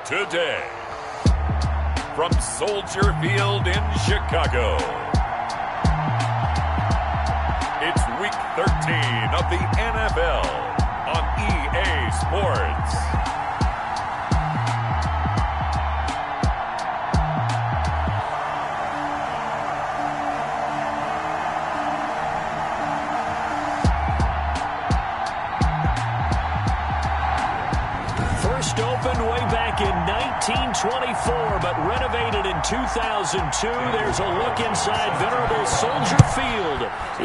Today, from Soldier Field in Chicago, it's Week 13 of the NFL on EA Sports. First opened way back in 1924, but renovated in 2002. There's a look inside venerable Soldier Field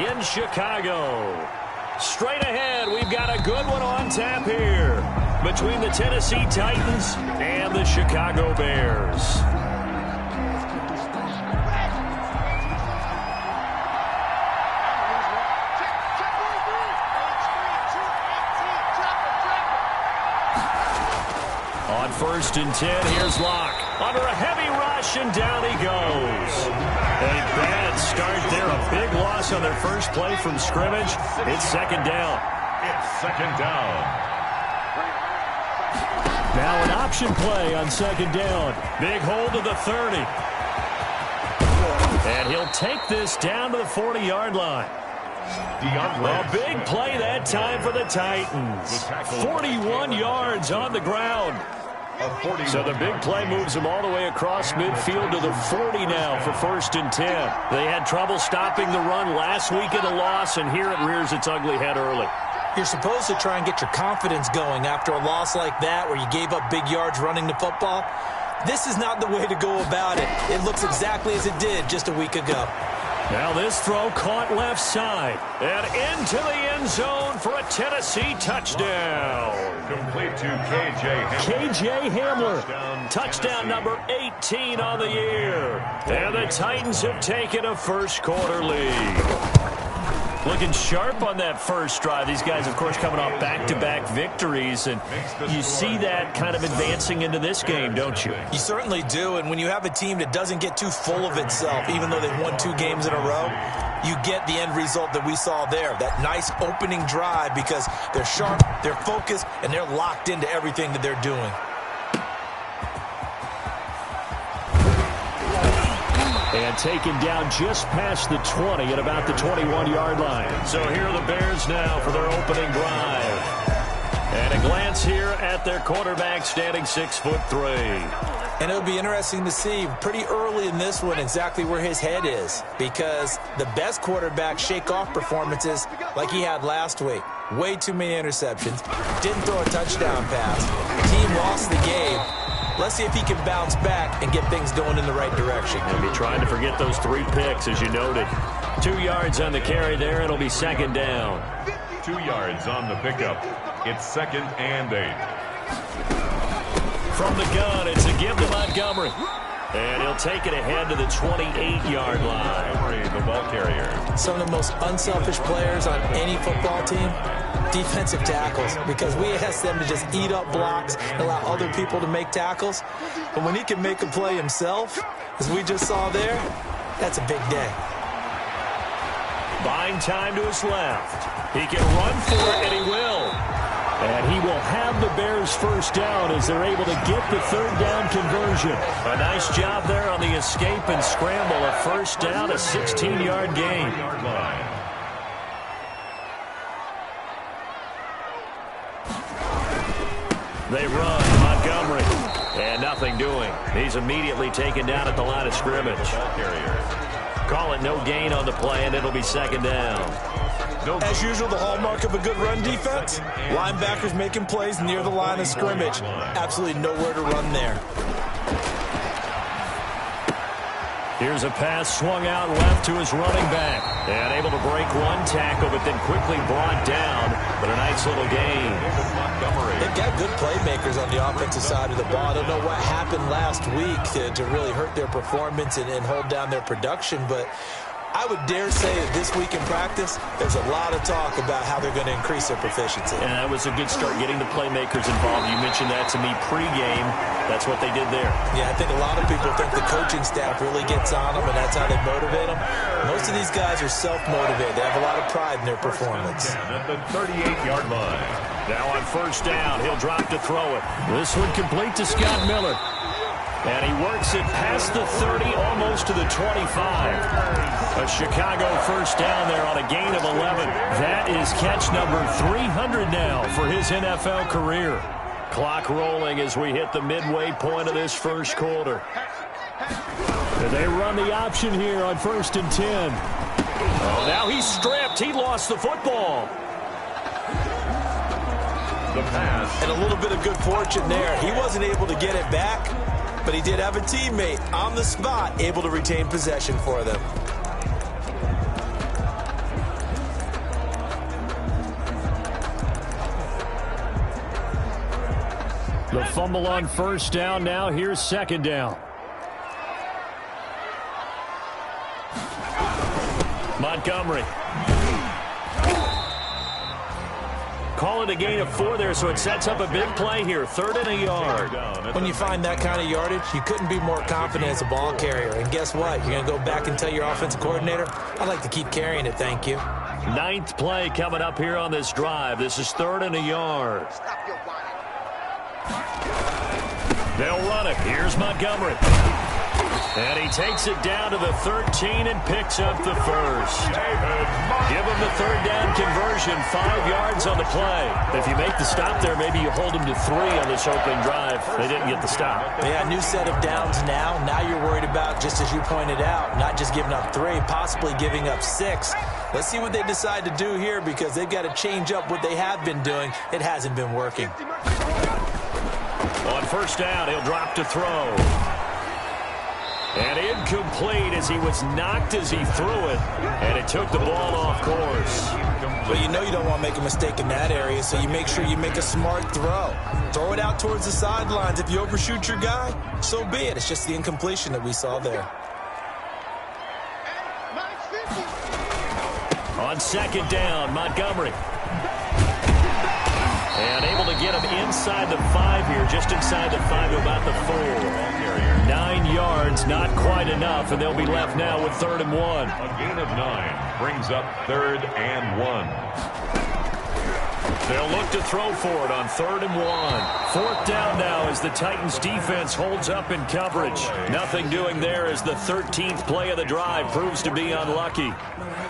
in Chicago. Straight ahead, we've got a good one on tap here between the Tennessee Titans and the Chicago Bears. On 1st and 10, here's Locke. Under a heavy rush, and down he goes. A bad start there. A big loss on their first play from scrimmage. It's second down. It's second down. Now an option play on second down. Big hold to the 30. And he'll take this down to the 40-yard line. A big play that time for the Titans. 41 yards on the ground. So the big play moves them all the way across midfield to the 40 now for 1st and 10. They had trouble stopping the run last week in a loss, and here it rears its ugly head early. You're supposed to try and get your confidence going after a loss like that where you gave up big yards running the football. This is not the way to go about it. It looks exactly as it did just a week ago. Now this throw caught left side and into the end zone for a Tennessee touchdown. Complete to K.J. Hamler. Touchdown number 18 on the year. And the Titans have taken a first quarter lead. Looking sharp on that first drive. These guys, of course, coming off back-to-back victories, and you see that kind of advancing into this game, don't you? You certainly do, and when you have a team that doesn't get too full of itself, even though they've won 2 games in a row, you get the end result that we saw there, that nice opening drive, because they're sharp, they're focused, and they're locked into everything that they're doing. And taken down just past the 20 at about the 21-yard line. So here are the Bears now for their opening drive. And a glance here at their quarterback standing 6'3". And it'll be interesting to see pretty early in this one exactly where his head is, because the best quarterbacks shake off performances like he had last week. Way too many interceptions. Didn't throw a touchdown pass. Team lost the game. Let's see if he can bounce back and get things going in the right direction. He'll be trying to forget those 3 picks, as you noted. 2 yards on the carry there. It'll be second down. 2 yards on the pickup. It's 2nd and 8. From the gun, it's a give to Montgomery. And he'll take it ahead to the 28-yard line. Montgomery, the ball carrier. Some of the most unselfish players on any football team, defensive tackles, because we ask them to just eat up blocks and allow other people to make tackles. But when he can make a play himself, as we just saw there, that's a big day. Buying time to his left. He can run for it, and he will. And he will have the Bears first down as they're able to get the 3rd down conversion. A nice job there on the escape and scramble. A first down, a 16-yard gain. They run. Montgomery. And nothing doing. He's immediately taken down at the line of scrimmage. Call it no gain on the play, and it'll be second down. As usual, the hallmark of a good run defense, linebackers making plays near the line of scrimmage. Absolutely nowhere to run there. Here's a pass swung out left to his running back. And able to break one tackle, but then quickly brought down. But a nice little gain. They've got good playmakers on the offensive side of the ball. I don't know what happened last week to really hurt their performance and hold down their production, but I would dare say that this week in practice, there's a lot of talk about how they're going to increase their proficiency. And that was a good start, getting the playmakers involved. You mentioned that to me pregame. That's what they did there. Yeah, I think a lot of people think the coaching staff really gets on them, and that's how they motivate them. Most of these guys are self-motivated. They have a lot of pride in their performance. At the 38-yard line. Now on first down, he'll drop to throw it. This one complete to Scott Miller. And he works it past the 30, almost to the 25. A Chicago first down there on a gain of 11. That is catch number 300 now for his NFL career. Clock rolling as we hit the midway point of this first quarter. And they run the option here on 1st and 10. Oh, now he's stripped. He lost the football. The pass. And a little bit of good fortune there. He wasn't able to get it back, but he did have a teammate on the spot able to retain possession for them. The fumble on first down. Now here's second down. Montgomery. Call it a gain of 4 there, so it sets up a big play here. 3rd and a yard. When you find that kind of yardage, you couldn't be more confident as a ball carrier. And guess what? You're going to go back and tell your offensive coordinator, I'd like to keep carrying it, thank you. 9th play coming up here on this drive. This is 3rd and a yard. They'll run it. Here's Montgomery. And he takes it down to the 13 and picks up the first. Give him the 3rd down conversion, 5 yards on the play. If you make the stop there, maybe you hold him to 3 on this opening drive. They didn't get the stop. Yeah, new set of downs now. Now you're worried about, just as you pointed out, not just giving up 3, possibly giving up 6. Let's see what they decide to do here, because they've got to change up what they have been doing. It hasn't been working. On first down, he'll drop to throw. And incomplete as he was knocked as he threw it. And it took the ball off course. Well, you know you don't want to make a mistake in that area, so you make sure you make a smart throw. Throw it out towards the sidelines. If you overshoot your guy, so be it. It's just the incompletion that we saw there. On second down, Montgomery. And able to get him inside the 5 here, just inside the 5 to about the 4. 9 yards, not quite enough, and they'll be left now with 3rd and 1. A gain of 9 brings up 3rd and 1. They'll look to throw for it on 3rd and 1. 4th down now as the Titans defense holds up in coverage. Nothing doing there as the 13th play of the drive proves to be unlucky.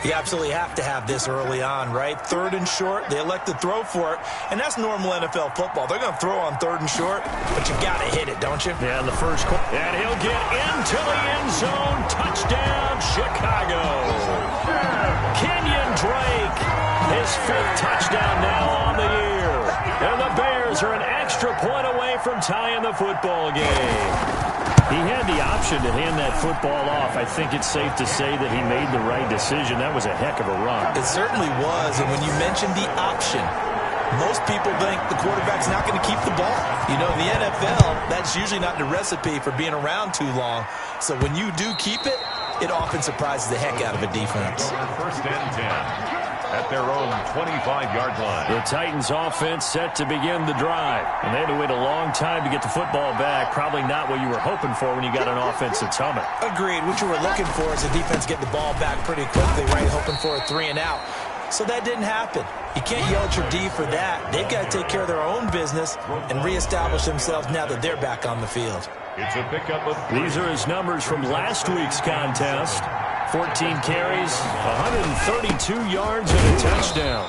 You absolutely have to have this early on, right? 3rd and short, they elect to throw for it, and that's normal NFL football. They're going to throw on 3rd and short, but you got to hit it, don't you? Yeah, in the first quarter. And he'll get into the end zone. Touchdown, Chicago. Kenyon Drake, his 5th touchdown now on the year. And the Bears are an extra point away from tying the football game. He had the option to hand that football off. I think it's safe to say that he made the right decision. That was a heck of a run. It certainly was, and when you mentioned the option, most people think the quarterback's not going to keep the ball. You know, in the NFL, that's usually not the recipe for being around too long. So when you do keep it, it often surprises the heck out of a defense. 1st and 10. At their own 25-yard line. The Titans offense set to begin the drive. And they had to wait a long time to get the football back. Probably not what you were hoping for when you got an offense that's humming. Agreed. What you were looking for is the defense get the ball back pretty quickly, right? Hoping for a 3 and out. So that didn't happen. You can't yell at your D for that. They've got to take care of their own business and reestablish themselves now that they're back on the field. It's a pickup of 3. These are his numbers from last week's contest. 14 carries, 132 yards, and a touchdown.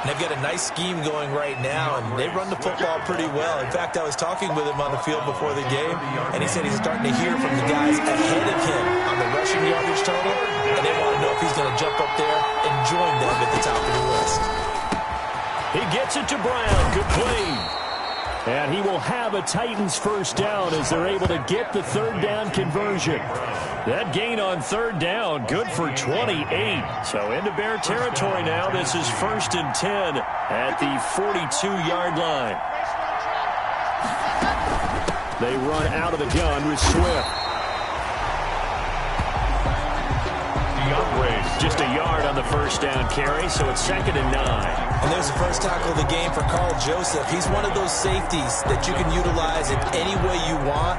And they've got a nice scheme going right now, and they run the football pretty well. In fact, I was talking with him on the field before the game, and he said he's starting to hear from the guys ahead of him on the rushing yardage total, and they want to know if he's going to jump up there and join them at the top of the list. He gets it to Brown. Good play. And he will have a Titans first down as they're able to get the 3rd down conversion. That gain on 3rd down, good for 28. So into Bear territory now. This is 1st and 10 at the 42-yard line. They run out of the gun with Swift. Just a yard on the first down carry, so it's 2nd and 9. And there's the first tackle of the game for Carl Joseph. He's one of those safeties that you can utilize in any way you want.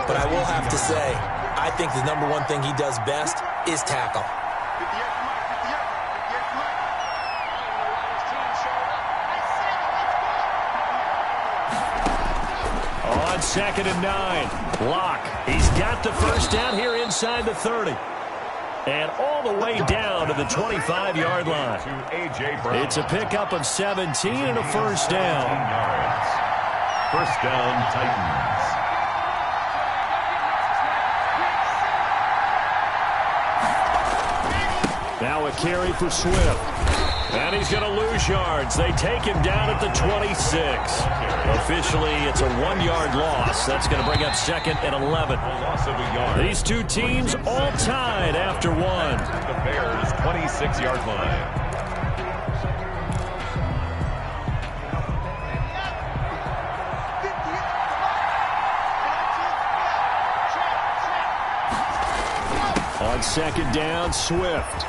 But I will have to say, I think the number one thing he does best is tackle. On 2nd and 9, Locke. He's got the first down here inside the 30. And all the way down to the 25-yard line. It's a pickup of 17 and a first down. First down, Titans. Now a carry for Swift. And he's going to lose yards. They take him down at the 26. Officially, it's a 1-yard loss. That's going to bring up 2nd and 11. These two teams all tied after one. The Bears' 26-yard line. On 2nd down, Swift.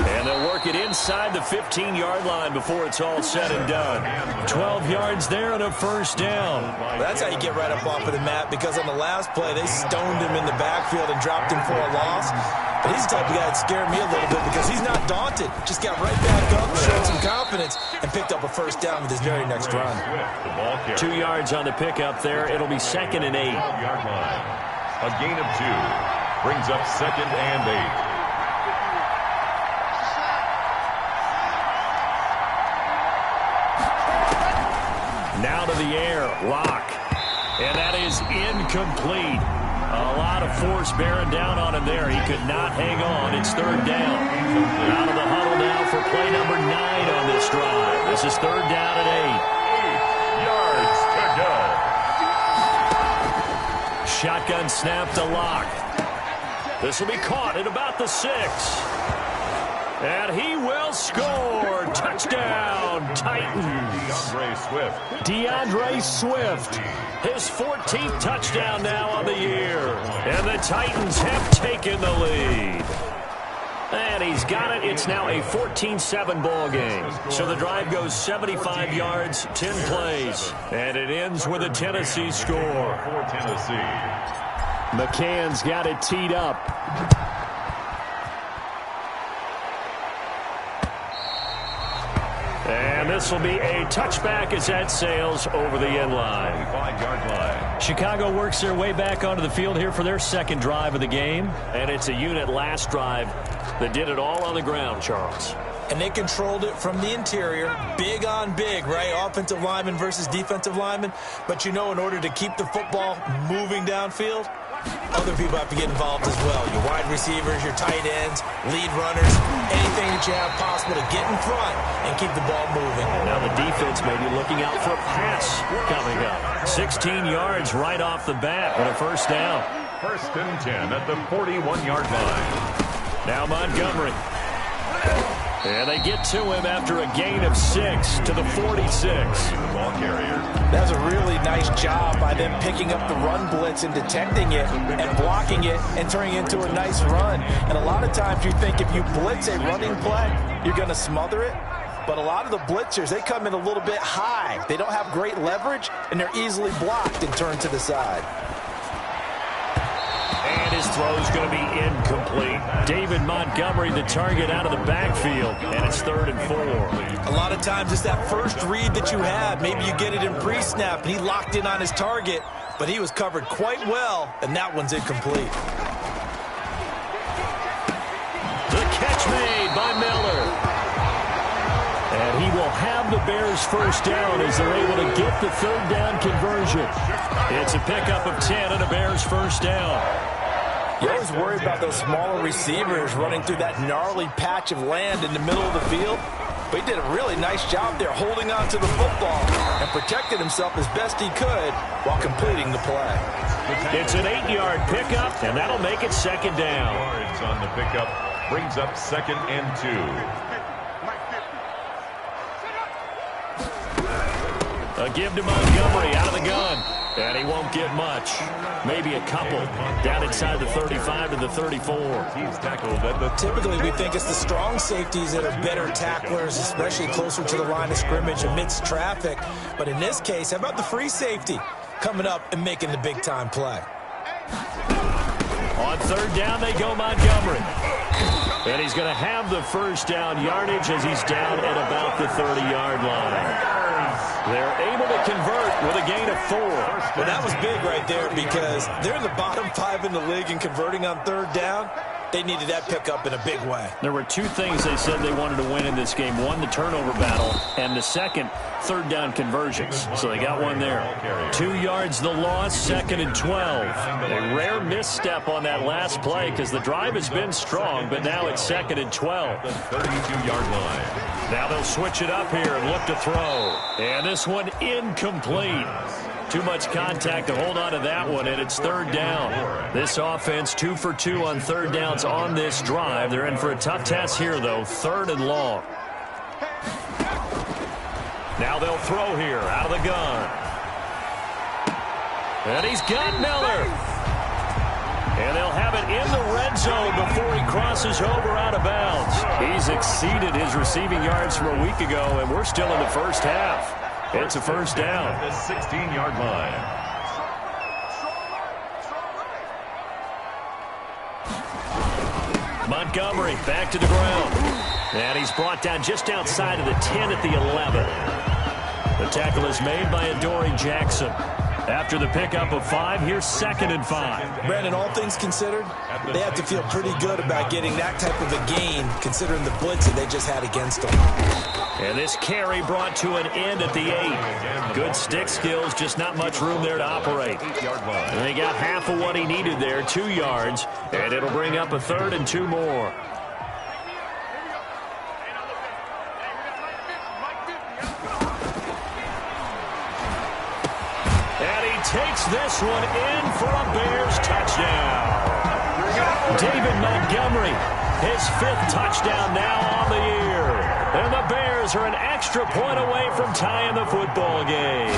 And they'll work it inside the 15-yard line before it's all said and done. 12 yards there and a first down. That's how you get right up off of the mat, because on the last play, they stoned him in the backfield and dropped him for a loss. But he's the type of guy that scared me a little bit because he's not daunted. Just got right back up, showed some confidence, and picked up a first down with his very next run. 2 yards on the pickup there. It'll be 2nd and 8. A gain of 2. Brings up 2nd and 8. Now to the air, Locke. And that is incomplete. A lot of force bearing down on him there. He could not hang on. It's 3rd down. Out of the huddle now for play number 9 on this drive. This is 3rd down and 8. 8 yards to go. Shotgun snap to Locke. This will be caught at about the 6. And he will score. Touchdown, Titans. DeAndre Swift. His 14th touchdown now on the year. And the Titans have taken the lead. And he's got it. It's now a 14-7 ball game. So the drive goes 75 yards, 10 plays. And it ends with a Tennessee score. For Tennessee. McCann's got it teed up. And this will be a touchback as that sails over the end line. 5-yard line. Chicago works their way back onto the field here for their second drive of the game. And it's a unit last drive that did it all on the ground, Charles. And they controlled it from the interior, big on big, right? Offensive lineman versus defensive lineman. But, you know, in order to keep the football moving downfield, other people have to get involved as well. Your wide receivers, your tight ends, lead runners, anything that you have possible to get in front and keep the ball moving. Now the defense may be looking out for a pass coming up. 16 yards right off the bat and a first down. 1st and 10 at the 41-yard line. Now Montgomery. And they get to him after a gain of 6 to the 46. Ball carrier. That was a really nice job by them picking up the run blitz and detecting it and blocking it and turning it into a nice run. And a lot of times you think if you blitz a running play, you're going to smother it. But a lot of the blitzers, they come in a little bit high. They don't have great leverage, and they're easily blocked and turned to the side. And his throw is going to be incomplete. David Montgomery, the target out of the backfield, and it's 3rd and 4. A lot of times it's that first read that you have. Maybe you get it in pre-snap, and he locked in on his target, but he was covered quite well, and that one's incomplete. The catch made by Miller. And he will have the Bears first down as they're able to get the 3rd down conversion. It's a pickup of 10 and a Bears first down. You always worry about those smaller receivers running through that gnarly patch of land in the middle of the field. But he did a really nice job there holding on to the football and protected himself as best he could while completing the play. It's an 8-yard pickup, and that'll make it 2nd down. Yards on the pickup brings up 2nd and 2. A give to Montgomery out of the gun. And he won't get much. Maybe a couple. Down inside the 35 to the 34. He's tackled at the Typically, we think it's the strong safeties that are better tacklers, especially closer to the line of scrimmage amidst traffic. But in this case, how about the free safety coming up and making the big-time play? On third down, they go Montgomery. And he's going to have the first down yardage as he's down at about the 30-yard line. They're able to convert with a gain of 4. Well, that was big right there because they're in the bottom 5 in the league and converting on third down. They needed that pickup in a big way. There were 2 things they said they wanted to win in this game. One, the turnover battle, and the second, third down conversions. So they got one there. 2 yards the loss, 2nd and 12. A rare misstep on that last play because the drive has been strong, but now it's 2nd and 12. the 32-yard line. Now they'll switch it up here and look to throw. And this one incomplete. Too much contact to hold on to that one, and it's third down. This offense 2 for 2 on third downs on this drive. They're in for a tough test here, though, 3rd and long. Now they'll throw here out of the gun. And he's got Miller. And they'll have it in the red zone before he crosses over out of bounds. He's exceeded his receiving yards from a week ago, and we're still in the first half. It's a first down. The 16-yard line. Montgomery back to the ground. And he's brought down just outside of the 10 at the 11. The tackle is made by Adoree Jackson. After the pickup of 5, here's 2nd and 5. Brandon, all things considered, they have to feel pretty good about getting that type of a gain considering the blitz that they just had against them. And this carry brought to an end at the 8. Good stick skills, just not much room there to operate. And they got half of what he needed there, 2 yards, and it'll bring up a 3rd and 2 more. And he takes this one in for a Bears touchdown. David Montgomery, his 5th touchdown now on the year. And the Bears are an extra point away from tying the football game.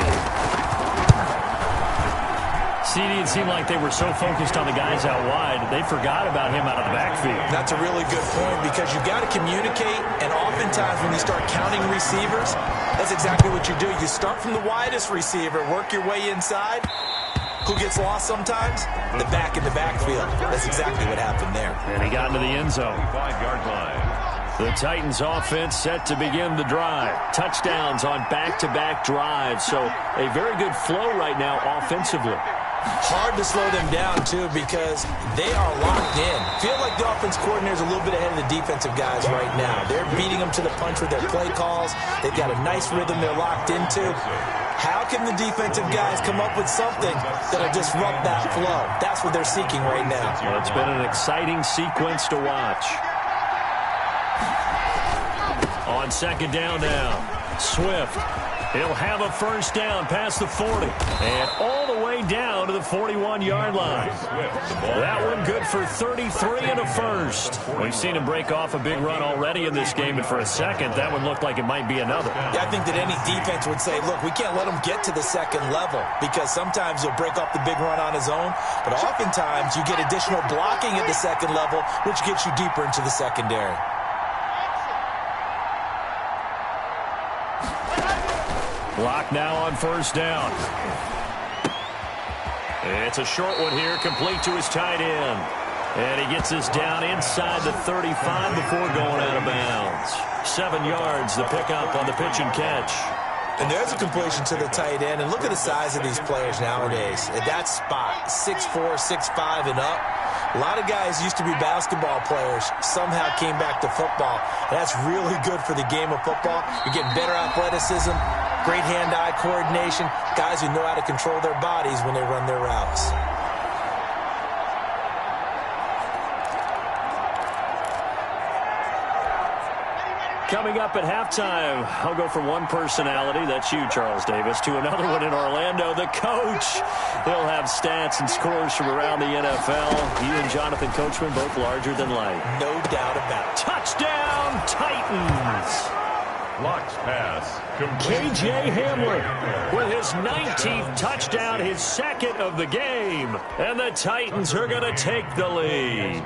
CD, it seemed like they were so focused on the guys out wide, they forgot about him out of the backfield. That's a really good point because you've got to communicate, and oftentimes when you start counting receivers, that's exactly what you do. You start from the widest receiver, work your way inside. Who gets lost sometimes? The back in the backfield. That's exactly what happened there. And he got into the end zone. 5-yard line. The Titans offense set to begin the drive. Touchdowns on back-to-back drives. So a very good flow right now offensively. Hard to slow them down, too, because they are locked in. Feel like the offense coordinator is a little bit ahead of the defensive guys right now. They're beating them to the punch with their play calls. They've got a nice rhythm they're locked into. How can the defensive guys come up with something that'll disrupt that flow? That's what they're seeking right now. Well, it's been an exciting sequence to watch. On 2nd down now, Swift. He'll have a first down past the 40. And all the way down to the 41-yard line. That one good for 33 and a first. We've seen him break off a big run already in this game, and for a second, that one looked like it might be another. Yeah, I think that any defense would say, look, we can't let him get to the second level because sometimes he'll break off the big run on his own, but oftentimes you get additional blocking at the second level, which gets you deeper into the secondary. Block now on first down. It's a short one here, complete to his tight end. And he gets this down inside the 35 before going out of bounds. 7 yards, the pickup on the pitch and catch. And there's a completion to the tight end. And look at the size of these players nowadays. At that spot, 6'4", 6'5", and up. A lot of guys used to be basketball players, somehow came back to football. And that's really good for the game of football. You're getting better athleticism, great hand-eye coordination, guys who know how to control their bodies when they run their routes. Coming up at halftime, I'll go from one personality, that's you, Charles Davis, to another one in Orlando, the coach. He'll have stats and scores from around the NFL. He and Jonathan Coachman, both larger than life. No doubt about it. Touchdown, Titans! Lock's pass. K.J. Hamler with his 19th touchdown, his second of the game. And the Titans are going to take the lead.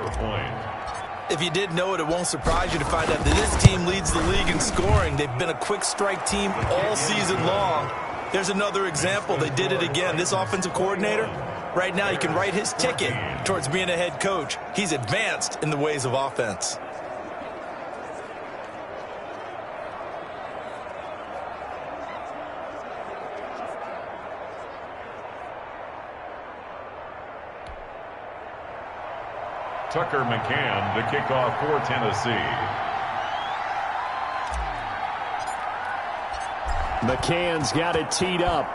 If you didn't know it, it won't surprise you to find out that this team leads the league in scoring. They've been a quick strike team all season long. There's another example. They did it again. This offensive coordinator, right now you can write his ticket towards being a head coach. He's advanced in the ways of offense. Tucker McCann to kick off for Tennessee. McCann's got it teed up.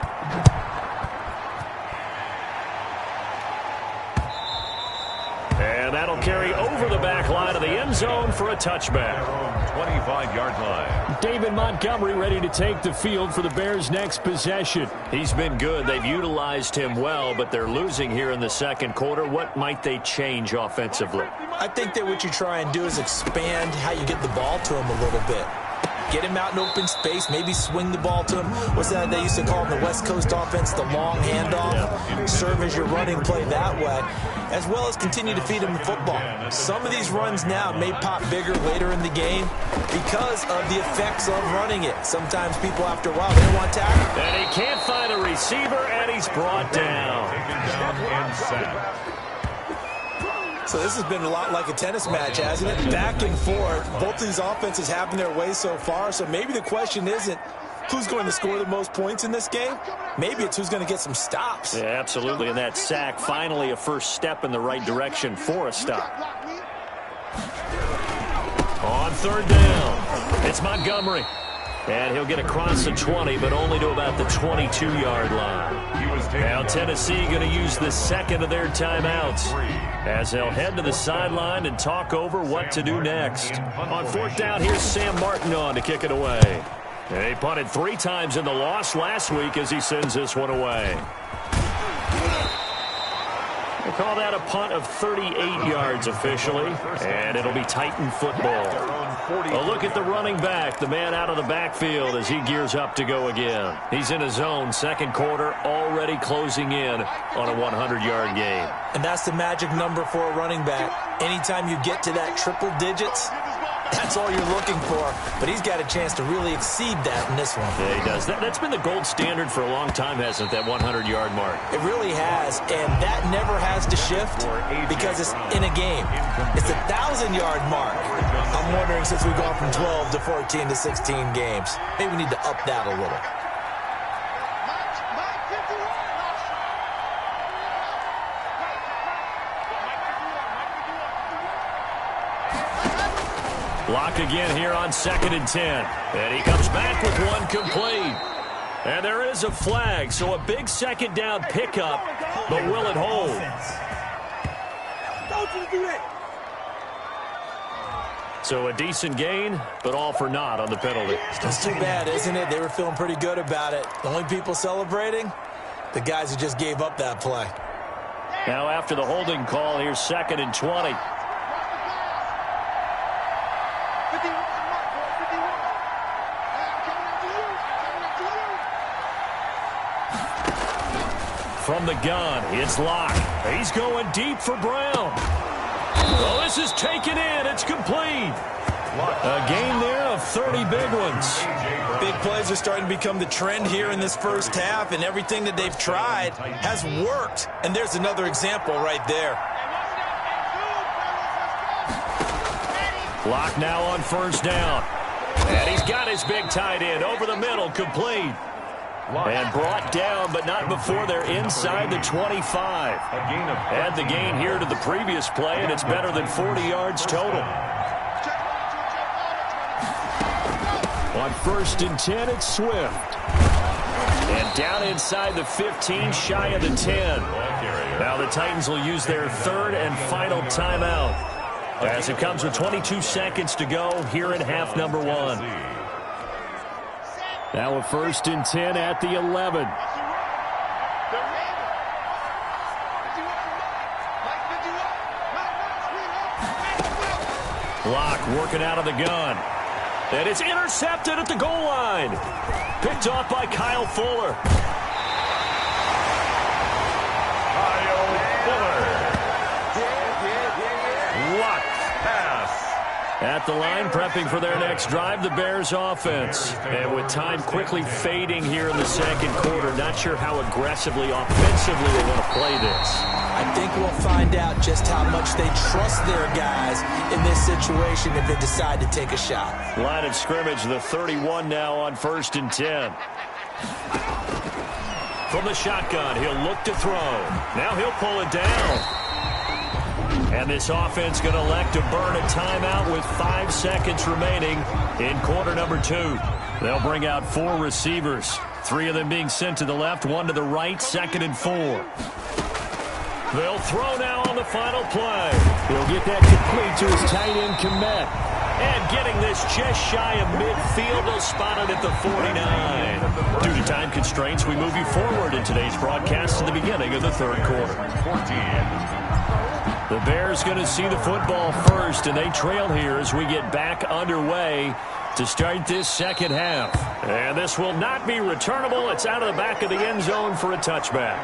And that'll carry over the back line of the end zone for a touchback. 25-yard line. David Montgomery ready to take the field for the Bears' next possession. He's been good. They've utilized him well, but they're losing here in the second quarter. What might they change offensively? I think that what you try and do is expand how you get the ball to him a little bit. Get him out in open space, maybe swing the ball to him. What's that they used to call in the West Coast offense, the long handoff? Serve as your running play that way, as well as continue to feed him the football. Some of these runs now may pop bigger later in the game because of the effects of running it. Sometimes people, after a while, they don't want to tackle. And he can't find a receiver, and he's brought down. Taken down and sacked. So this has been a lot like a tennis match, hasn't it? Back and forth. Both these offenses having their way so far. So maybe the question isn't who's going to score the most points in this game. Maybe it's who's going to get some stops. Yeah, absolutely. And that sack, finally a first step in the right direction for a stop. On third down, it's Montgomery. And he'll get across the 20, but only to about the 22-yard line. Now Tennessee going to use the second of their timeouts as they'll head to the sideline and talk over what to do next. On fourth down, here's Sam Martin on to kick it away. And he punted 3 times in the loss last week as he sends this one away. They call that a punt of 38 yards officially, and it'll be Titan football. A look at the running back, the man out of the backfield as he gears up to go again. He's in his zone, second quarter, already closing in on a 100-yard game. And that's the magic number for a running back. Anytime you get to that triple digits, that's all you're looking for. But he's got a chance to really exceed that in this one. Yeah, he does. That's been the gold standard for a long time, hasn't it, that 100-yard mark? It really has, and that never has to shift because it's in a game. It's a 1,000-yard mark. I'm wondering, since we've gone from 12 to 14 to 16 games, maybe we need to up that a little. Block again here on 2nd and 10. And he comes back with one complete. And there is a flag, so a big second down pickup, but will it hold? So a decent gain, but all for naught on the penalty. That's too bad, isn't it? They were feeling pretty good about it. The only people celebrating, the guys who just gave up that play. Now after the holding call, here's 2nd and 20. From the gun, it's Locke. He's going deep for Brown. Oh, this is taken in. It's complete. A gain there of 30 big ones. Big plays are starting to become the trend here in this first half, and everything that they've tried has worked. And there's another example right there. Locke now on first down. And he's got his big tight end over the middle, complete. And brought down, but not before they're inside the 25. Add the gain here to the previous play, and it's better than 40 yards total. On 1st and 10, it's Swift. And down inside the 15, shy of the 10. Now the Titans will use their 3rd and final timeout, as it comes with 22 seconds to go here in half number 1. Now a 1st and 10 at the 11. Locke working out of the gun. And it's intercepted at the goal line. Picked off by Kyle Fuller. At the line, prepping for their next drive, the Bears offense. And with time quickly fading here in the second quarter, not sure how aggressively, offensively they want to play this. I think we'll find out just how much they trust their guys in this situation if they decide to take a shot. Line of scrimmage, the 31 now on 1st and 10. From the shotgun, he'll look to throw. Now he'll pull it down. And this offense going to elect to burn a timeout with 5 seconds remaining in quarter number 2. They'll bring out 4 receivers, 3 of them being sent to the left, 1 to the right, 2nd and 4. They'll throw now on the final play. He'll get that complete to his tight end, Komet. And getting this just shy of midfield, they'll spot it at the 49. Due to time constraints, we move you forward in today's broadcast to the beginning of the 3rd quarter. The Bears going to see the football first, and they trail here as we get back underway to start this second half. And this will not be returnable. It's out of the back of the end zone for a touchback.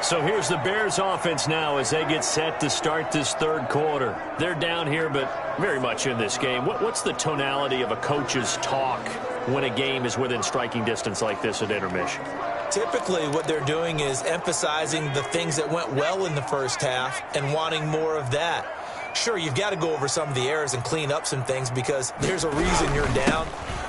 So here's the Bears offense now as they get set to start this 3rd quarter. They're down here, but very much in this game. What's the tonality of a coach's talk when a game is within striking distance like this at intermission? Typically, what they're doing is emphasizing the things that went well in the first half and wanting more of that. Sure, you've got to go over some of the errors and clean up some things because there's a reason you're down.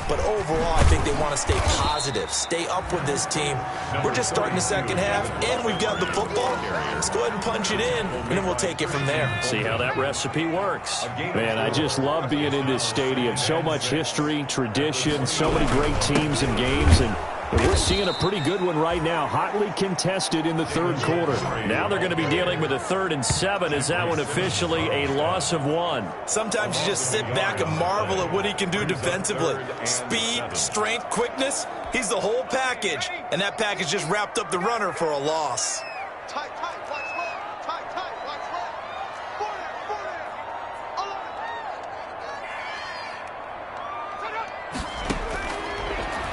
But overall, I think they want to stay positive, stay up with this team. We're just starting the second half, and we've got the football. Let's go ahead and punch it in, and then we'll take it from there. See how that recipe works. Man, I just love being in this stadium. So much history, tradition, so many great teams and games, and we're seeing a pretty good one right now, hotly contested in the 3rd quarter. Now they're going to be dealing with a 3rd and 7. Is that one officially a loss of 1? Sometimes you just sit back and marvel at what he can do defensively. Speed, strength, quickness, he's the whole package. And that package just wrapped up the runner for a loss. Tight, watch left. Tight, watch left. 40, 11.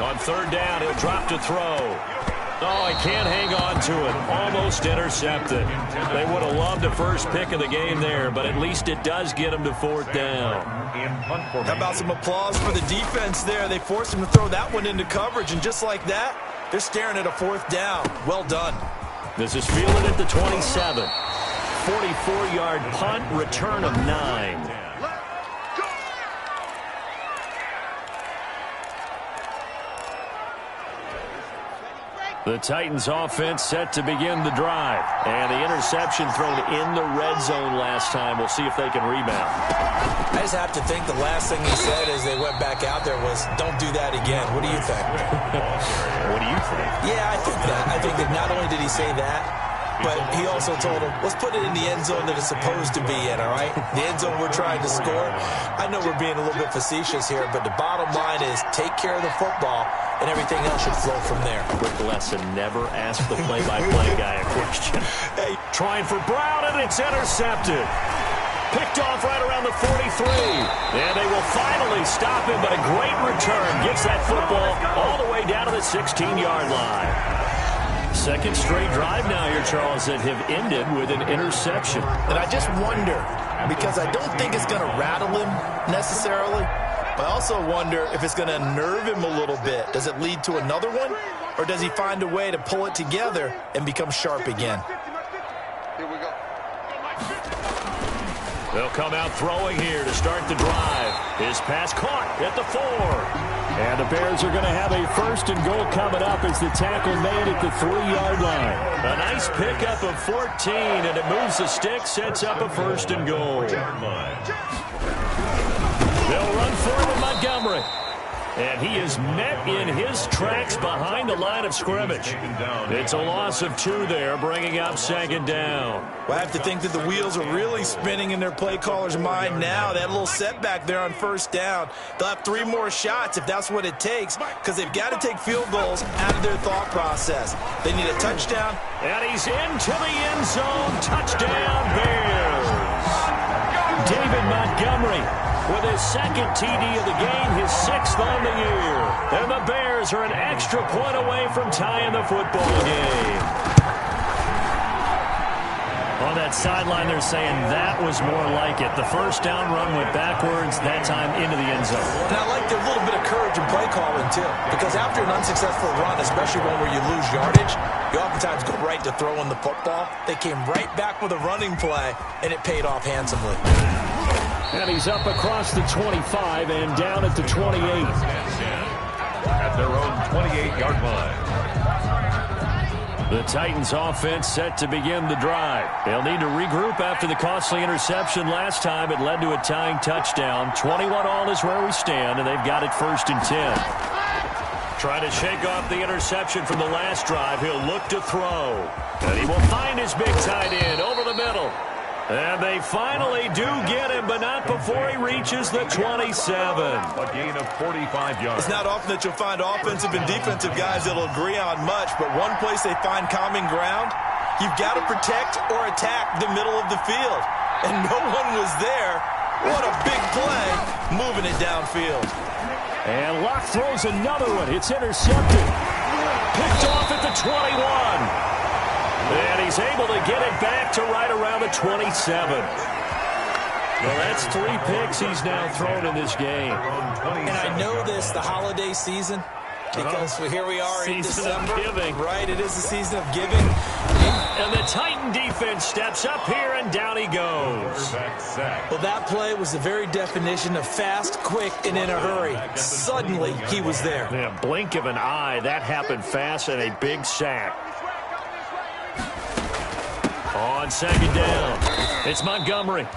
On 3rd down, he'll drop to throw. Oh, he can't hang on to it. Almost intercepted. They would have loved a first pick of the game there, but at least it does get him to 4th down. How about some applause for the defense there? They forced him to throw that one into coverage, and just like that, they're staring at a 4th down. Well done. This is fielded at the 27. 44-yard punt, return of 9. The Titans offense set to begin the drive. And the interception thrown in the red zone last time. We'll see if they can rebound. I just have to think the last thing he said as they went back out there was, don't do that again. What do you think? What do you think? Yeah, I think that. I think that not only did he say that, but he also told him, let's put it in the end zone that it's supposed to be in, all right? The end zone we're trying to score. I know we're being a little bit facetious here, but the bottom line is take care of the football, and everything else should flow from there. Quick lesson, never ask the play-by-play guy a question. Hey, trying for Brown, and it's intercepted. Picked off right around the 43. And they will finally stop him, but a great return gets that football all the way down to the 16-yard line. Second straight drive now here, Charles, that have ended with an interception. And I just wonder, because I don't think it's going to rattle him necessarily, but I also wonder if it's going to nerve him a little bit. Does it lead to another one, or does he find a way to pull it together and become sharp again? Here we go. They'll come out throwing here to start the drive. His pass caught at the 4. And the Bears are going to have a 1st and goal coming up as the tackle made at the 3-yard line. A nice pickup of 14, and it moves the stick, sets up a 1st and goal. They'll run forward Montgomery. And he is met in his tracks behind the line of scrimmage. It's a loss of 2 there, bringing up 2nd down. Well, I have to think that the wheels are really spinning in their play caller's mind now. That little setback there on 1st down. They'll have 3 more shots if that's what it takes, because they've got to take field goals out of their thought process. They need a touchdown. And he's into the end zone. Touchdown, Bears. David Montgomery with his second TD of the game, his 6th on the year. And the Bears are an extra point away from tying the football game. On that sideline, they're saying that was more like it. The first down run went backwards, that time into the end zone. And I like their little bit of courage in play calling, too. Because after an unsuccessful run, especially one where you lose yardage, you oftentimes go right to throwing the football. They came right back with a running play, and it paid off handsomely. And he's up across the 25 and down at the 28. At their own 28-yard line. The Titans offense set to begin the drive. They'll need to regroup after the costly interception last time. It led to a tying touchdown. 21-all is where we stand, and they've got it 1st and 10. Trying to shake off the interception from the last drive. He'll look to throw. And he will find his big tight end over the middle. And they finally do get him, but not before he reaches the 27. A gain of 45 yards. It's not often that you'll find offensive and defensive guys that'll agree on much, but one place they find common ground, you've got to protect or attack the middle of the field. And no one was there. What a big play, moving it downfield. And Locke throws another one. It's intercepted. Picked off at the 21. And he's able to get it back to right around the 27. Well, that's 3 picks he's now thrown in this game. And I know this, the holiday season, because here we are in December. Season of giving. Right, it is the season of giving. And the Titan defense steps up here, and down he goes. Well, that play was the very definition of fast, quick, and in a hurry. Suddenly, he was there. Yeah, blink of an eye. That happened fast, and a big sack. On 2nd down, it's Montgomery.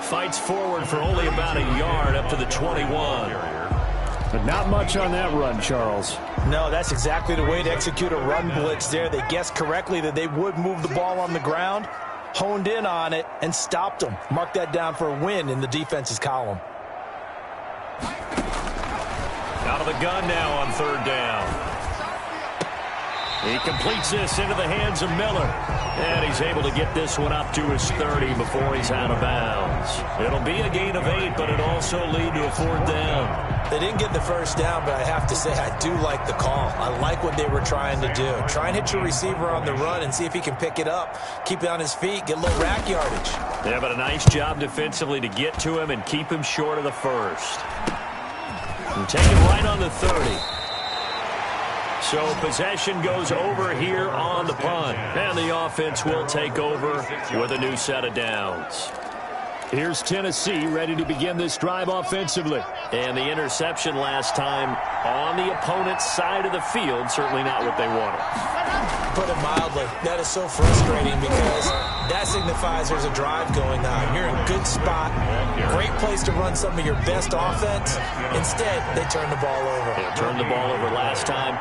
Fights forward for only about a yard up to the 21. But not much on that run, Charles. No, that's exactly the way to execute a run blitz there. They guessed correctly that they would move the ball on the ground, honed in on it, and stopped them. Mark that down for a win in the defense's column. Out of the gun now on 3rd down. He completes this into the hands of Miller. And he's able to get this one up to his 30 before he's out of bounds. It'll be a gain of 8, but it'll also lead to a 4th down. They didn't get the first down, but I have to say I do like the call. I like what they were trying to do. Try and hit your receiver on the run and see if he can pick it up. Keep it on his feet, get a little rack yardage. Yeah, but a nice job defensively to get to him and keep him short of the first. And take it right on the 30. So possession goes over here on the punt. And the offense will take over with a new set of downs. Here's Tennessee ready to begin this drive offensively. And the interception last time on the opponent's side of the field, certainly not what they wanted. Put it mildly, that is so frustrating because that signifies there's a drive going on. You're in a good spot, great place to run some of your best offense. Instead, they turn the ball over. They turned the ball over last time.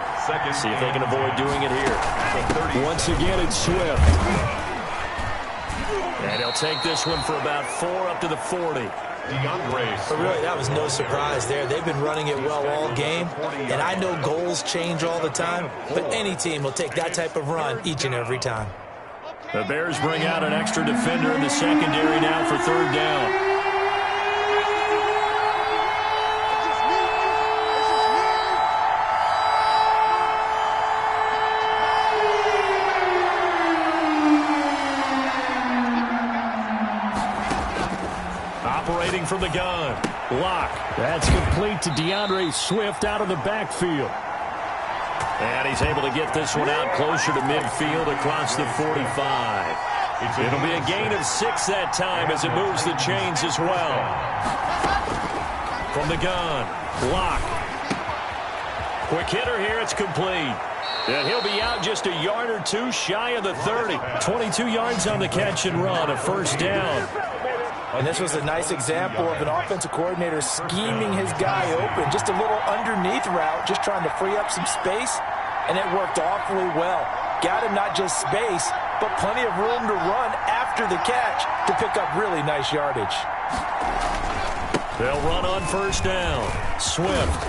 See if they can avoid doing it here. Once again, it's Swift. And he'll take this one for about 4 up to the 40. But really, that was no surprise there. They've been running it well all game. And I know goals change all the time, but any team will take that type of run each and every time. The Bears bring out an extra defender in the secondary now for 3rd down. Operating from the gun. Block. That's complete to DeAndre Swift out of the backfield. And he's able to get this one out closer to midfield across the 45. It'll be a gain of 6 that time as it moves the chains as well. From the gun. Block. Quick hitter here. It's complete. And he'll be out just a yard or 2 shy of the 30. 22 yards on the catch and run. A 1st down. And this was a nice example of an offensive coordinator scheming his guy open. Just a little underneath route, just trying to free up some space, and it worked awfully well. Got him not just space, but plenty of room to run after the catch to pick up really nice yardage. They'll run on 1st down. Swift.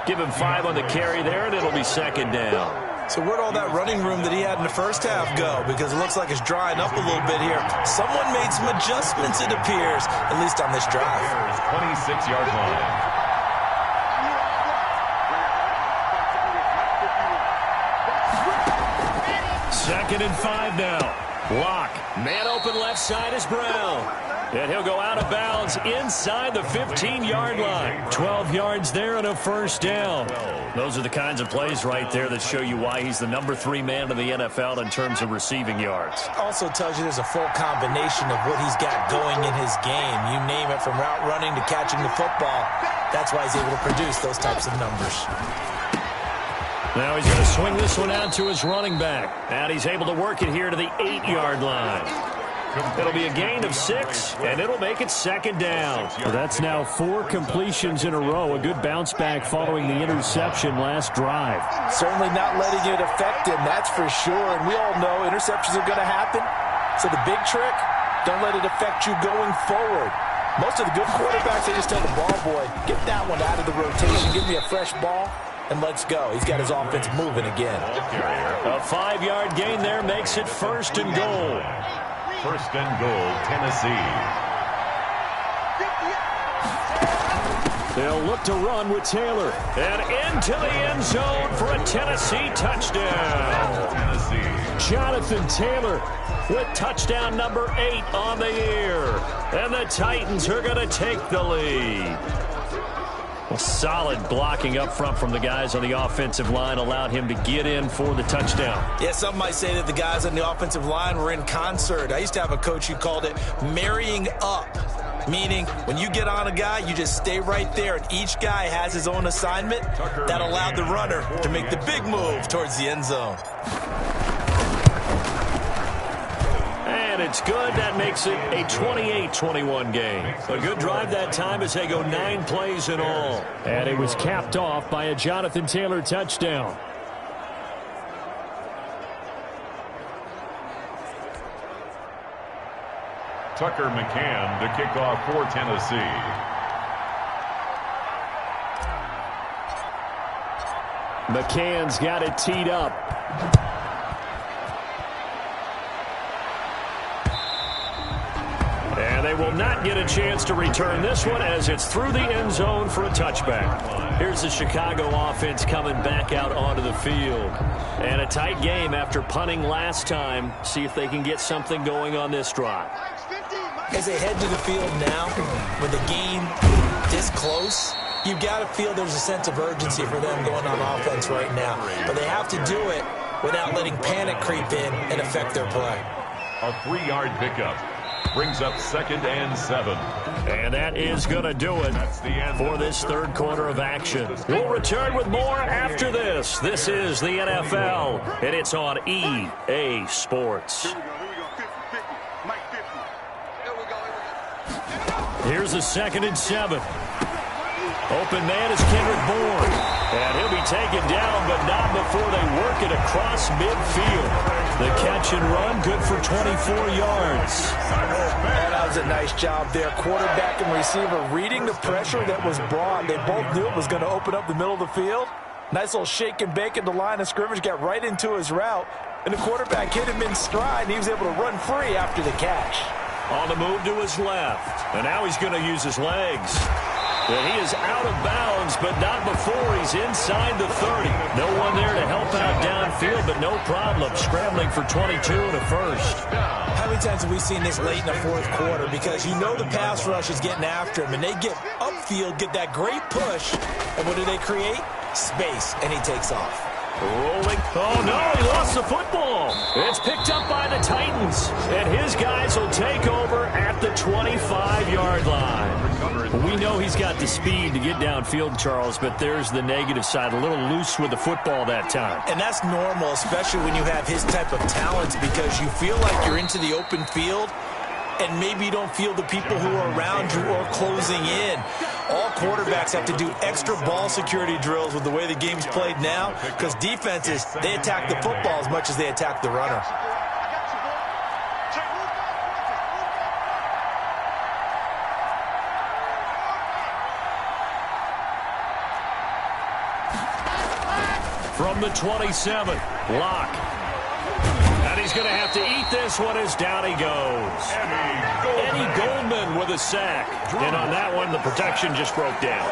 Give him 5 on the carry there, and it'll be 2nd down. So where'd all that running room that he had in the first half go? Because it looks like it's drying up a little bit here. Someone made some adjustments, it appears, at least on this drive. 26-yard line. Second and 5 now. Lock. Man open left side is Brown. And he'll go out of bounds inside the 15-yard line. 12 yards there and a first down. Those are the kinds of plays right there that show you why he's the number 3 man in the NFL in terms of receiving yards. Also tells you there's a full combination of what he's got going in his game. You name it, from route running to catching the football. That's why he's able to produce those types of numbers. Now he's going to swing this one out to his running back. And he's able to work it here to the 8-yard line. It'll be a gain of 6, and it'll make it second down. Well, that's now 4 completions in a row. A good bounce back following the interception last drive. Certainly not letting it affect him, that's for sure. And we all know interceptions are going to happen. So the big trick, don't let it affect you going forward. Most of the good quarterbacks, they just tell the ball boy, get that one out of the rotation, give me a fresh ball, and let's go. He's got his offense moving again. A 5-yard gain there makes it first and goal. First and goal, Tennessee. They'll look to run with Taylor. And into the end zone for a Tennessee touchdown. Tennessee. Jonathan Taylor with touchdown number 8 on the year. And the Titans are going to take the lead. Well, solid blocking up front from the guys on the offensive line allowed him to get in for the touchdown. Yeah, some might say that the guys on the offensive line were in concert. I used to have a coach who called it marrying up, meaning when you get on a guy, you just stay right there, and each guy has his own assignment. That allowed the runner to make the big move towards the end zone. And it's good. That makes it a 28-21 game. A good drive that time as they go 9 plays in all. And it was capped off by a Jonathan Taylor touchdown. Tucker McCann to kick off for Tennessee. McCann's got it teed up. And they will not get a chance to return this one as it's through the end zone for a touchback. Here's the Chicago offense coming back out onto the field. And a tight game after punting last time. See if they can get something going on this drive. As they head to the field now, with the game this close, you've got to feel there's a sense of urgency for them going on offense right now. But they have to do it without letting panic creep in and affect their play. A 3-yard pickup. Brings up 2nd and 7. And that is going to do it for this third quarter of action. We'll return with more after this. This is the NFL, and it's on EA Sports. Here's a 2nd and 7. Open man is Kendrick Bourne. And he'll be taken down, but not before they work it across midfield. The catch and run, good for 24 yards. That was a nice job there. Quarterback and receiver reading the pressure that was brought. They both knew it was going to open up the middle of the field. Nice little shake and bake at the line of scrimmage, got right into his route. And the quarterback hit him in stride, and he was able to run free after the catch. On the move to his left. And now he's going to use his legs. And he is out of bounds, but not before he's inside the 30. No one there to help out downfield, but no problem. Scrambling for 22 and a first. How many times have we seen this late in the fourth quarter? Because you know the pass rush is getting after him, and they get upfield, get that great push, and what do they create? Space, and he takes off. Rolling. Oh, no, he lost the football. It's picked up by the Titans, and his guys will take over at the 25-yard line. We know he's got the speed to get downfield, Charles, but there's the negative side. A little loose with the football that time. And that's normal, especially when you have his type of talents, because you feel like you're into the open field, and maybe you don't feel the people who are around you or closing in. All quarterbacks have to do extra ball security drills with the way the game's played now, because defenses, they attack the football as much as they attack the runner. From the 27, Locke. And he's going to have to eat this one as down he goes. Eddie Goldman with a sack. And on that one, the protection just broke down.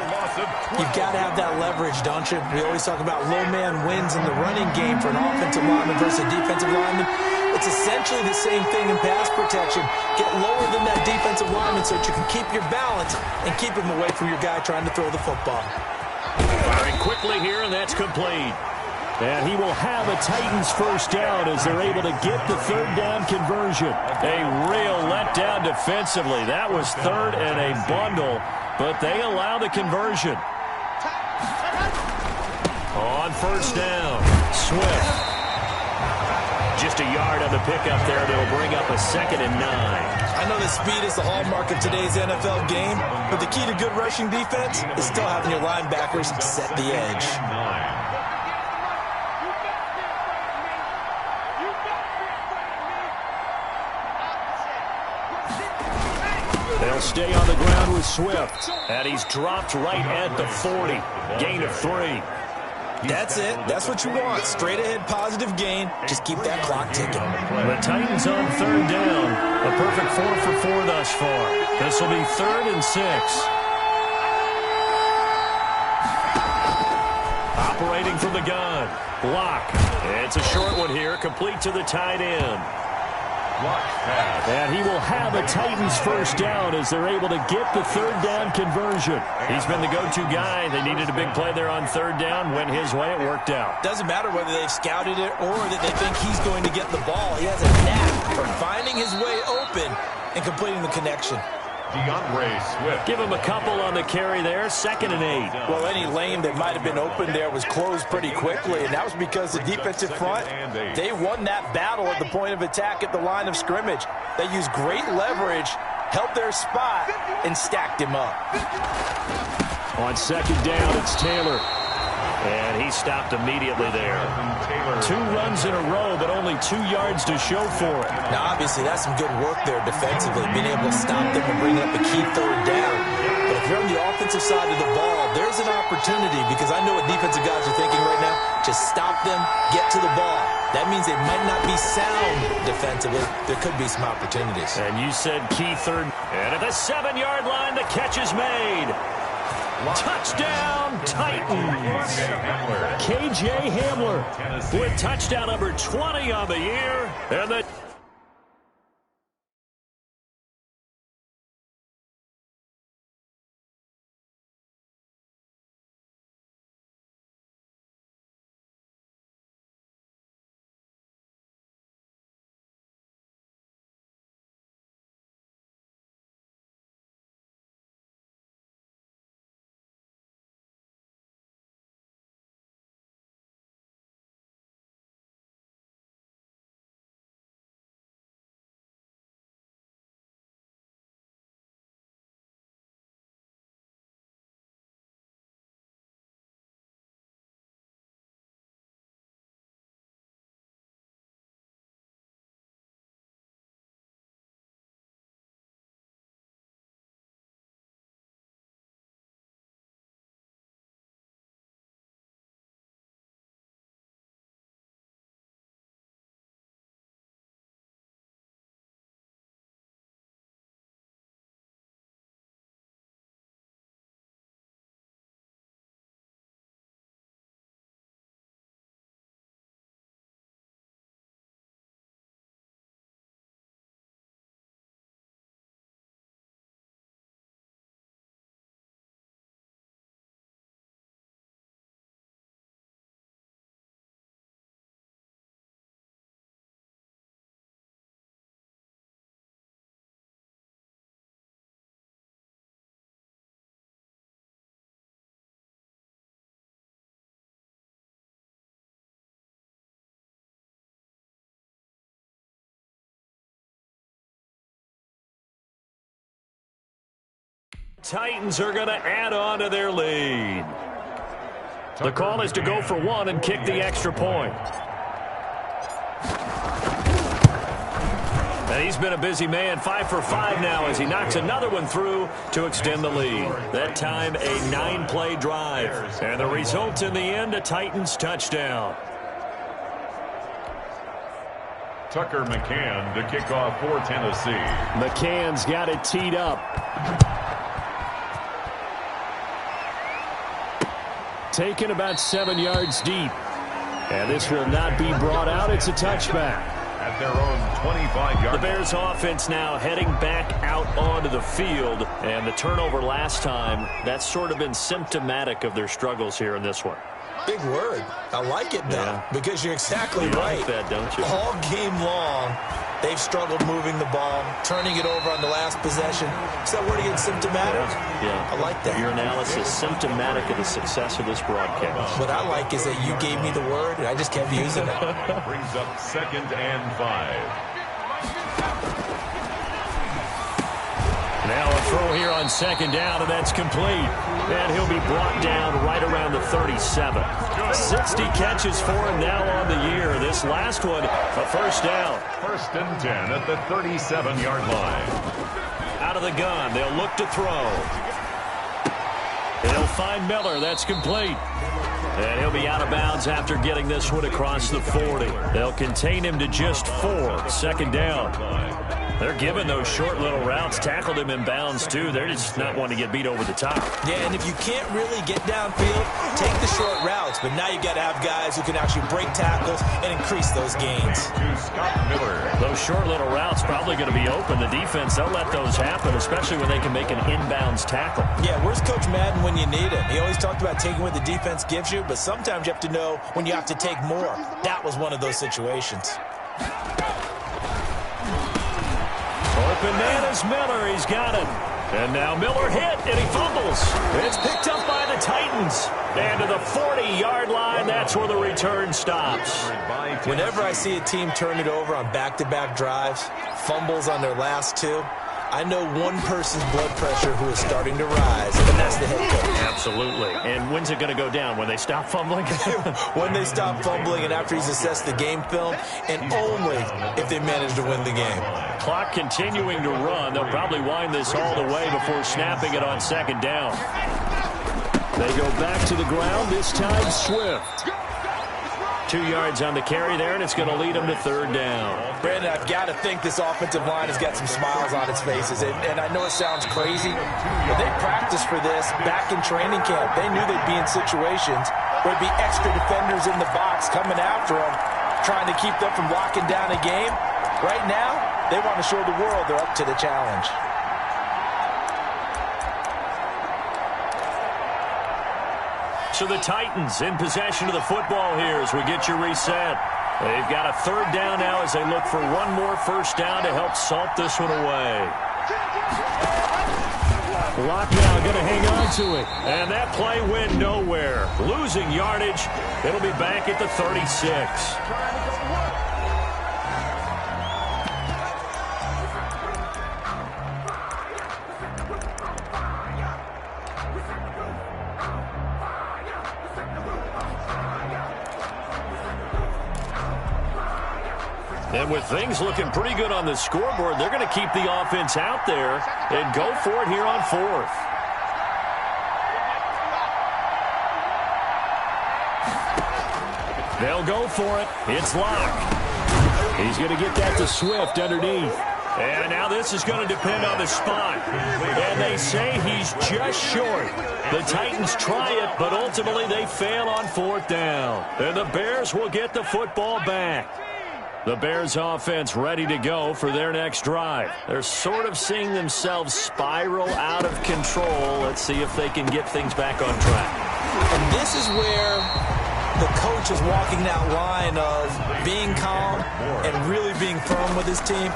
You've got to have that leverage, don't you? We always talk about low man wins in the running game for an offensive lineman versus a defensive lineman. It's essentially the same thing in pass protection. Get lower than that defensive lineman so that you can keep your balance and keep him away from your guy trying to throw the football. Firing quickly here, and that's complete. And he will have a Titans first down as they're able to get the third down conversion. A real letdown defensively. That was third and a bundle, but they allow the conversion. On first down, Swift. Just a yard on the pickup there. That'll bring up a 2nd and 9. I know that speed is the hallmark of today's NFL game, but the key to good rushing defense is still having your linebackers set the edge. They'll stay on the ground with Swift, and he's dropped right at the 40. Gain of 3. That's it. That's what you want. Straight ahead positive gain. Just keep that clock ticking. The Titans on third down. A perfect 4 for 4 thus far. This will be 3rd and 6. Operating from the gun. Block. It's a short one here, complete to the tight end. And he will have a Titans first down as they're able to get the third down conversion. He's been the go-to guy. They needed a big play there on third down. Went his way. It worked out. Doesn't matter whether they've scouted it or that they think he's going to get the ball. He has a knack for finding his way open and completing the connection. Swift. Give him a couple on the carry there. 2nd and 8. Well, any lane that might have been open there was closed pretty quickly, and that was because the defensive front, they won that battle at the point of attack at the line of scrimmage. They used great leverage, held their spot, and stacked him up. On 2nd down, it's Taylor. And he stopped immediately there. 2 runs in a row, but only 2 yards to show for it. Now, obviously, that's some good work there defensively, being able to stop them and bring up a key third down. But if you're on the offensive side of the ball, there's an opportunity, because I know what defensive guys are thinking right now. Just stop them, get to the ball. That means they might not be sound defensively. There could be some opportunities. And you said key third. And at the 7-yard line, the catch is made. Touchdown, Titans. K.J. Hamler with touchdown number 20 on the year. And the Titans are going to add on to their lead. The call is to go for 1 and kick the extra point. And he's been a busy man, 5 for 5 now as he knocks another one through to extend the lead. That time, a 9-play drive. And the result in the end, a Titans touchdown. Tucker McCann to kick off for Tennessee. McCann's got it teed up. Taken about 7 yards deep. And this will not be brought out. It's a touchback. At their own 25-yard. The Bears offense now heading back out onto the field. And the turnover last time, that's sort of been symptomatic of their struggles here in this one. Big word. I like it now because you're exactly right. You like that, don't you? All game long, they've struggled moving the ball, turning it over on the last possession. Is that word again, symptomatic? Yeah. I like that. Your analysis, symptomatic of the success of this broadcast. What I like is that you gave me the word, and I just kept using it. Brings up 2nd and 5. Now a throw here on 2nd down, and that's complete. And he'll be brought down right around the 37. 60 catches for him now on the year. This last one, a first down. 1st and 10 at the 37-yard line. Out of the gun, they'll look to throw. They'll find Miller. That's complete. And he'll be out of bounds after getting this one across the 40. They'll contain him to just 4. 2nd down. They're giving those short little routes. Tackled him in bounds, too. They're just not wanting to get beat over the top. Yeah, and if you can't really get downfield, take the short routes. But now you got to have guys who can actually break tackles and increase those gains. Those short little routes probably going to be open. The defense, they'll let those happen, especially when they can make an inbounds tackle. Yeah, where's Coach Madden when you need him? He always talked about taking what the defense gives you, but sometimes you have to know when you have to take more. That was one of those situations. Bananas Miller, he's got it. And now Miller hit, and he fumbles. It's picked up by the Titans. And to the 40-yard line, that's where the return stops. Whenever I see a team turn it over on back-to-back drives, fumbles on their last 2, I know one person's blood pressure who is starting to rise, and that's the head coach. Absolutely. And when's it going to go down? When they stop fumbling? When they stop fumbling and after he's assessed the game film, and only if they manage to win the game. Clock continuing to run. They'll probably wind this all the way before snapping it on 2nd down. They go back to the ground, this time Swift. 2 yards on the carry there, and it's going to lead them to 3rd down. Brandon, I've got to think this offensive line has got some smiles on its faces. And I know it sounds crazy, but they practiced for this back in training camp. They knew they'd be in situations where there'd be extra defenders in the box coming after them, trying to keep them from locking down a game. Right now, they want to show the world they're up to the challenge. So the Titans in possession of the football here as we get you reset. They've got a 3rd down now as they look for one more first down to help salt this one away. Lock now going to hang on to it. And that play went nowhere. Losing yardage. It'll be back at the 36. And with things looking pretty good on the scoreboard, they're going to keep the offense out there and go for it here on 4th. They'll go for it. It's Locke. He's going to get that to Swift underneath. And now this is going to depend on the spot. And they say he's just short. The Titans try it, but ultimately they fail on 4th down. And the Bears will get the football back. The Bears offense ready to go for their next drive. They're sort of seeing themselves spiral out of control. Let's see if they can get things back on track. And this is where the coach is walking that line of being calm and really being firm with his team.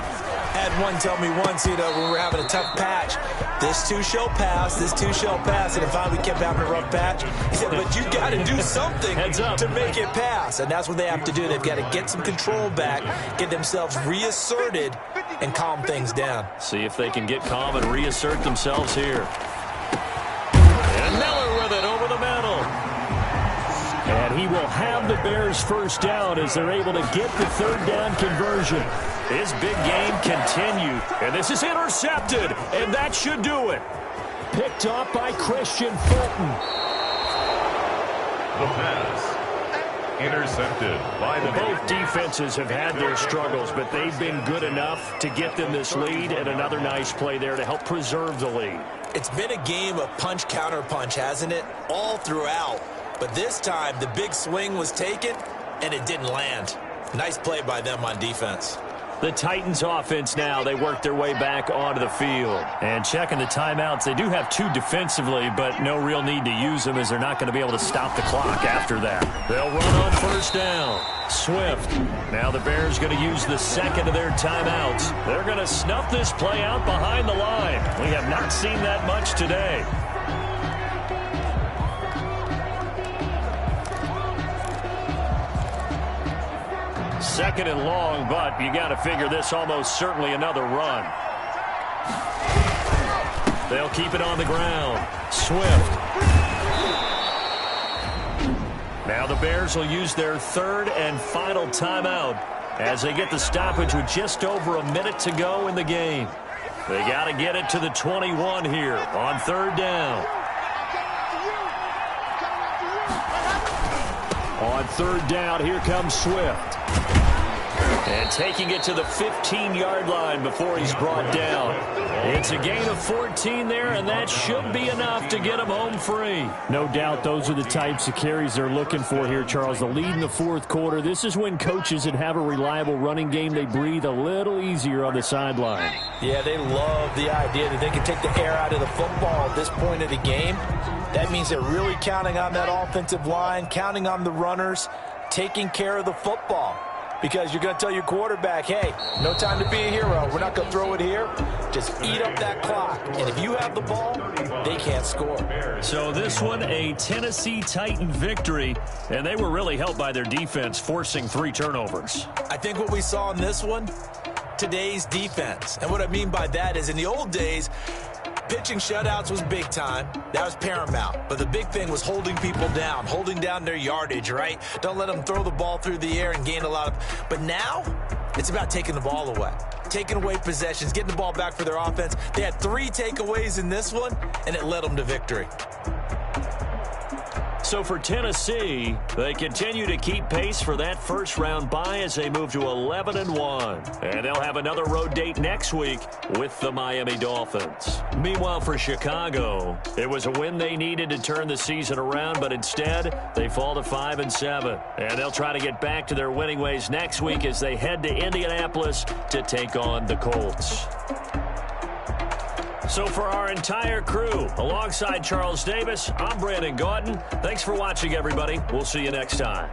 Had one tell me once, when we were having a tough patch, this too shall pass, this too shall pass. And finally we kept having a rough patch. He said, but you got to do something to make it pass. And that's what they have to do. They've got to get some control back, get themselves reasserted, and calm things down. See if they can get calm and reassert themselves here. And Miller with it over the middle. And he will have the Bears first down as they're able to get the third down conversion. His big game continued, and this is intercepted, and that should do it. Picked off by Christian Fulton. The pass. Intercepted by the Both defenses have had their struggles, but they've been good enough to get them this lead, and another nice play there to help preserve the lead. It's been a game of punch-counter-punch, hasn't it? All throughout. But this time, the big swing was taken, and it didn't land. Nice play by them on defense. The Titans offense now, they work their way back onto the field. And checking the timeouts, they do have 2 defensively, but no real need to use them as they're not going to be able to stop the clock after that. They'll run on first down. Swift. Now the Bears going to use the second of their timeouts. They're going to snuff this play out behind the line. We have not seen that much today. Second and long, but you got to figure this almost certainly another run. They'll keep it on the ground. Swift. Now the Bears will use their third and final timeout as they get the stoppage with just over a minute to go in the game. They got to get it to the 21 here on third down. On third down, here comes Swift. And taking it to the 15-yard line before he's brought down. It's a gain of 14 there, and that should be enough to get him home free. No doubt those are the types of carries they're looking for here, Charles. The lead in the fourth quarter. This is when coaches that have a reliable running game, they breathe a little easier on the sideline. Yeah, they love the idea that they can take the air out of the football at this point of the game. That means they're really counting on that offensive line, counting on the runners, taking care of the football. Because you're going to tell your quarterback, hey, no time to be a hero. We're not going to throw it here. Just eat up that clock. And if you have the ball, they can't score. So this one, a Tennessee Titan victory. And they were really helped by their defense, forcing 3 turnovers. I think what we saw in this one, today's defense. And what I mean by that is in the old days, pitching shutouts was big time. That was paramount. But the big thing was holding people down, holding down their yardage, right? Don't let them throw the ball through the air and gain a lot of... But now, it's about taking the ball away. Taking away possessions, getting the ball back for their offense. They had 3 takeaways in this one, and it led them to victory. So for Tennessee, they continue to keep pace for that first-round bye as they move to 11-1. And they'll have another road date next week with the Miami Dolphins. Meanwhile, for Chicago, it was a win they needed to turn the season around, but instead, they fall to 5-7. And they'll try to get back to their winning ways next week as they head to Indianapolis to take on the Colts. So for our entire crew, alongside Charles Davis, I'm Brandon Gaudin. Thanks for watching, everybody. We'll see you next time.